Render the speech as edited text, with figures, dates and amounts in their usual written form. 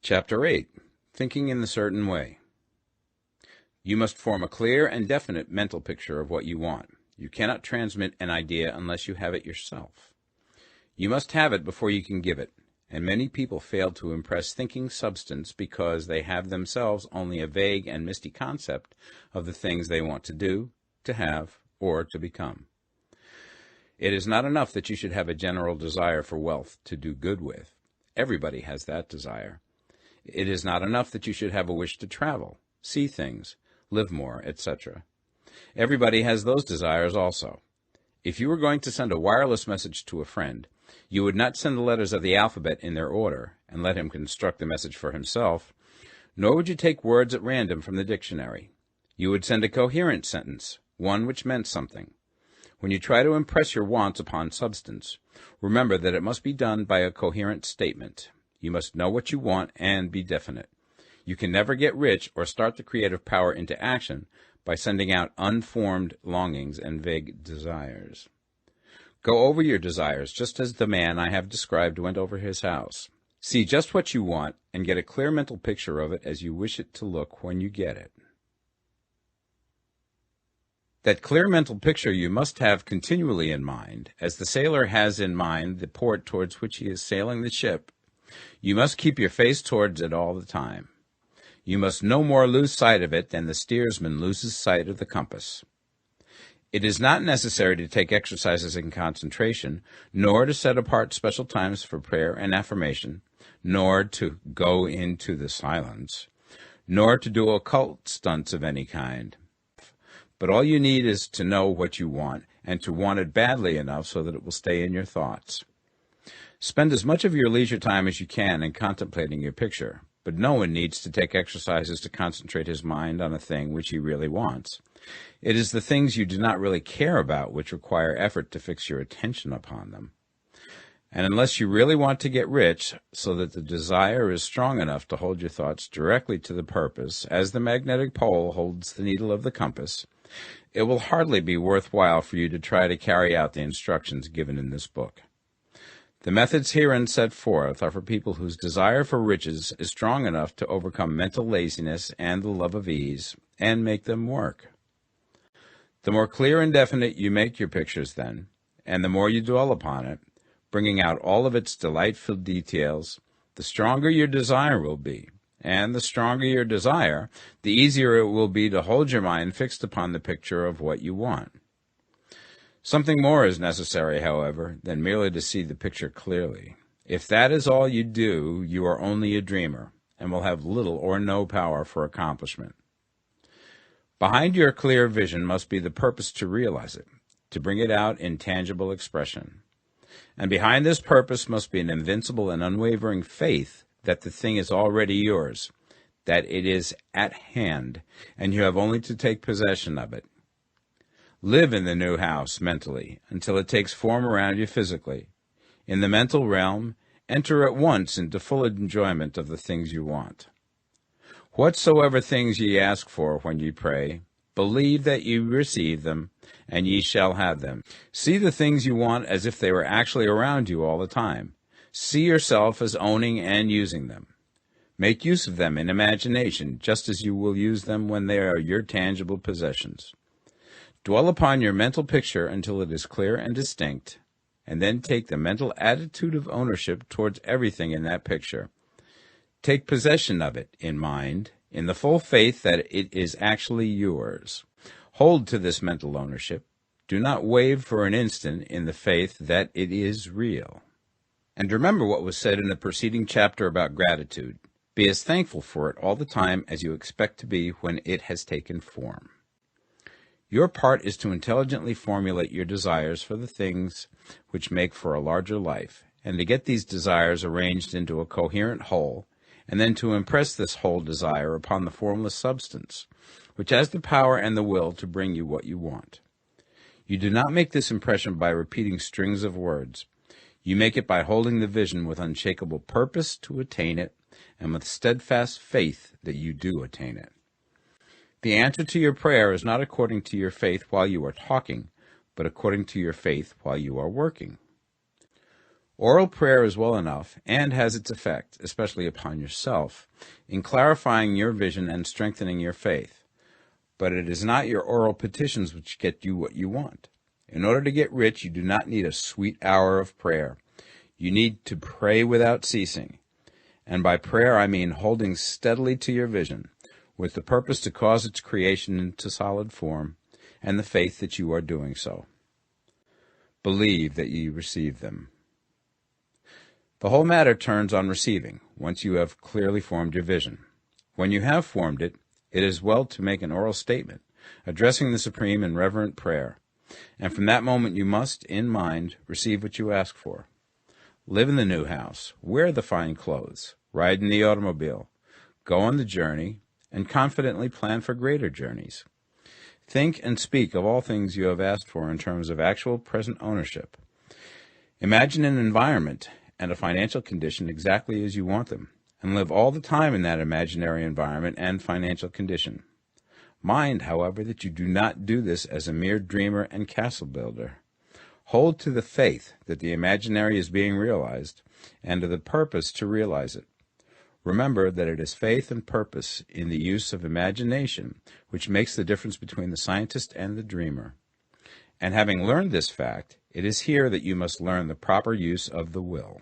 Chapter 8. Thinking in the Certain Way. You must form a clear and definite mental picture of what you want. You cannot transmit an idea unless you have it yourself. You must have it before you can give it, and many people fail to impress thinking substance because they have themselves only a vague and misty concept of the things they want to do, to have, or to become. It is not enough that you should have a general desire for wealth to do good with. Everybody has that desire. It is not enough that you should have a wish to travel, see things, live more, etc. Everybody has those desires also. If you were going to send a wireless message to a friend, you would not send the letters of the alphabet in their order and let him construct the message for himself, nor would you take words at random from the dictionary. You would send a coherent sentence, one which meant something. When you try to impress your wants upon substance, remember that it must be done by a coherent statement. You must know what you want and be definite. You can never get rich or start the creative power into action by sending out unformed longings and vague desires. Go over your desires just as the man I have described went over his house. See just what you want and get a clear mental picture of it as you wish it to look when you get it. That clear mental picture you must have continually in mind, as the sailor has in mind the port towards which he is sailing the ship. You must keep your face towards it all the time. You must no more lose sight of it than the steersman loses sight of the compass. It is not necessary to take exercises in concentration, nor to set apart special times for prayer and affirmation, nor to go into the silence, nor to do occult stunts of any kind. But all you need is to know what you want, and to want it badly enough so that it will stay in your thoughts. Spend as much of your leisure time as you can in contemplating your picture, but no one needs to take exercises to concentrate his mind on a thing which he really wants. It is the things you do not really care about which require effort to fix your attention upon them. And unless you really want to get rich, so that the desire is strong enough to hold your thoughts directly to the purpose, as the magnetic pole holds the needle of the compass, it will hardly be worthwhile for you to try to carry out the instructions given in this book. The methods herein set forth are for people whose desire for riches is strong enough to overcome mental laziness and the love of ease, and make them work. The more clear and definite you make your pictures then, and the more you dwell upon it, bringing out all of its delightful details, the stronger your desire will be, and the stronger your desire, the easier it will be to hold your mind fixed upon the picture of what you want. Something more is necessary, however, than merely to see the picture clearly. If that is all you do, you are only a dreamer, and will have little or no power for accomplishment. Behind your clear vision must be the purpose to realize it, to bring it out in tangible expression. And behind this purpose must be an invincible and unwavering faith that the thing is already yours, that it is at hand, and you have only to take possession of it. Live in the new house mentally until it takes form around you physically. In the mental realm, enter at once into full enjoyment of the things you want. Whatsoever things ye ask for when ye pray, believe that ye receive them, and ye shall have them. See the things you want as if they were actually around you all the time. See yourself as owning and using them. Make use of them in imagination, just as you will use them when they are your tangible possessions. Dwell upon your mental picture until it is clear and distinct, and then take the mental attitude of ownership towards everything in that picture. Take possession of it in mind, in the full faith that it is actually yours. Hold to this mental ownership. Do not waver for an instant in the faith that it is real. And remember what was said in the preceding chapter about gratitude. Be as thankful for it all the time as you expect to be when it has taken form. Your part is to intelligently formulate your desires for the things which make for a larger life, and to get these desires arranged into a coherent whole, and then to impress this whole desire upon the formless substance, which has the power and the will to bring you what you want. You do not make this impression by repeating strings of words. You make it by holding the vision with unshakable purpose to attain it, and with steadfast faith that you do attain it. The answer to your prayer is not according to your faith while you are talking, but according to your faith while you are working. Oral prayer is well enough and has its effect, especially upon yourself, in clarifying your vision and strengthening your faith. But it is not your oral petitions which get you what you want. In order to get rich, you do not need a sweet hour of prayer. You need to pray without ceasing. And by prayer, I mean holding steadily to your vision, with the purpose to cause its creation into solid form, and the faith that you are doing so. Believe that ye receive them. The whole matter turns on receiving, once you have clearly formed your vision. When you have formed it, it is well to make an oral statement, addressing the Supreme in reverent prayer, and from that moment you must, in mind, receive what you ask for. Live in the new house, wear the fine clothes, ride in the automobile, go on the journey, and confidently plan for greater journeys. Think and speak of all things you have asked for in terms of actual present ownership. Imagine an environment and a financial condition exactly as you want them, and live all the time in that imaginary environment and financial condition. Mind, however, that you do not do this as a mere dreamer and castle builder. Hold to the faith that the imaginary is being realized, and to the purpose to realize it. Remember that it is faith and purpose in the use of imagination which makes the difference between the scientist and the dreamer. And having learned this fact, it is here that you must learn the proper use of the will.